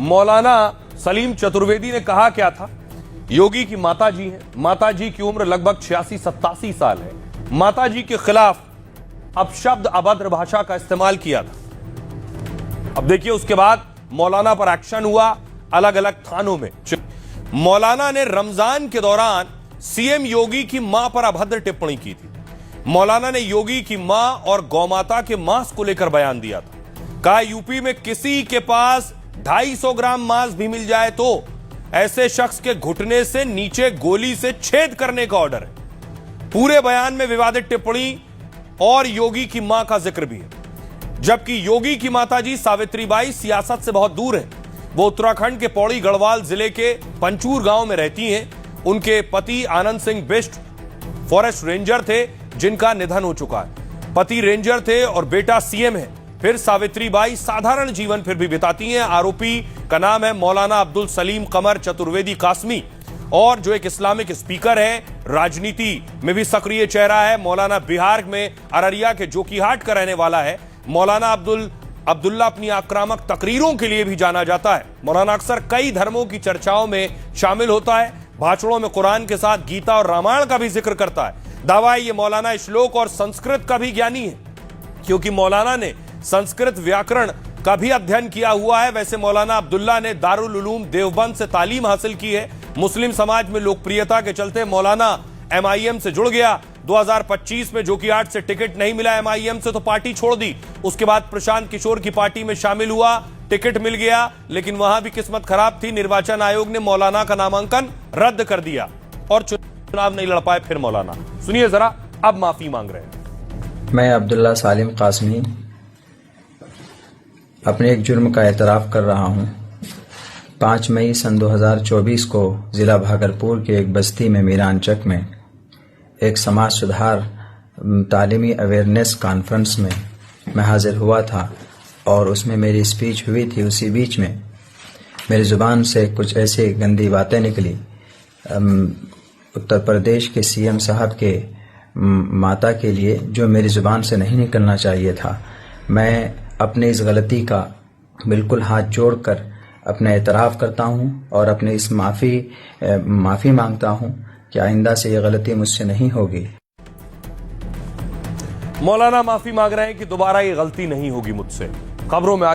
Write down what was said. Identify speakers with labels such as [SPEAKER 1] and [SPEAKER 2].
[SPEAKER 1] मौलाना सलीम चतुर्वेदी ने कहा क्या था। योगी की माताजी हैं, माताजी की उम्र लगभग 86-87 साल है। माताजी के खिलाफ अपशब्द अभद्र भाषा का इस्तेमाल किया था। अब देखिए उसके बाद मौलाना पर एक्शन हुआ अलग अलग थानों में। मौलाना ने रमजान के दौरान सीएम योगी की मां पर अभद्र टिप्पणी की थी। मौलाना ने योगी की मां और गौमाता के मांस को लेकर बयान दिया था। कहा यूपी में किसी के पास 250 ग्राम मांस भी मिल जाए तो ऐसे शख्स के घुटने से नीचे गोली से छेद करने का ऑर्डर है। पूरे बयान में विवादित टिप्पणी और योगी की मां का जिक्र भी है। जबकि योगी की माताजी सावित्रीबाई सियासत से बहुत दूर है। वो उत्तराखंड के पौड़ी गढ़वाल जिले के पंचूर गांव में रहती हैं। उनके पति आनंद सिंह बिष्ट फॉरेस्ट रेंजर थे जिनका निधन हो चुका है। पति रेंजर थे और बेटा सीएम है। फिर सावित्रीबाई साधारण जीवन फिर भी बिताती हैं। आरोपी का नाम है मौलाना अब्दुल सलीम कमर चतुर्वेदी कासमी और जो एक इस्लामिक स्पीकर है, राजनीति में भी सक्रिय चेहरा है। मौलाना बिहार में अररिया के जोकीहाट का रहने वाला है। मौलाना अब्दुल्ला अपनी आक्रामक तकरीरों के लिए भी जाना जाता है। मौलाना अक्सर कई धर्मों की चर्चाओं में शामिल होता है। भाषणों में कुरान के साथ गीता और रामायण का भी जिक्र करता है। दावा है ये मौलाना श्लोक और संस्कृत का भी ज्ञानी है क्योंकि मौलाना ने संस्कृत व्याकरण का भी अध्ययन किया हुआ है। वैसे मौलाना अब्दुल्ला ने दारुल उलूम देवबंद से तालीम हासिल की है। मुस्लिम समाज में लोकप्रियता के चलते मौलाना एमआईएम से जुड़ गया। 2025 में जोकीहाट से टिकट नहीं मिला एमआईएम से तो पार्टी छोड़ दी। उसके बाद प्रशांत किशोर की पार्टी में शामिल हुआ, टिकट मिल गया, लेकिन वहां भी किस्मत खराब थी। निर्वाचन आयोग ने मौलाना का नामांकन रद्द कर दिया और चुनाव नहीं लड़ पाए। फिर मौलाना सुनिए जरा, अब माफी मांग रहे हैं।
[SPEAKER 2] मैं अब्दुल्ला सलीम कासमी अपने एक जुर्म का एतराफ कर रहा हूं। 5 मई सन 2024 को जिला भागलपुर के एक बस्ती में मीरांचक में एक समाज सुधार तालीमी अवेयरनेस कॉन्फ्रेंस में मैं हाजिर हुआ था और उसमें मेरी स्पीच हुई थी। उसी बीच में मेरी जुबान से कुछ ऐसी गंदी बातें निकली। उत्तर प्रदेश के सीएम साहब के माता के लिए जो मेरी जुबान से नहीं निकलना चाहिए था। मैं अपनी इस गलती का बिल्कुल हाथ जोड़कर अपना एतराफ़ करता हूं और अपने इस माफ़ी मांगता हूं कि आइंदा से यह गलती मुझसे नहीं होगी।
[SPEAKER 1] मौलाना माफी मांग रहे हैं कि दोबारा ये गलती नहीं होगी मुझसे। खबरों में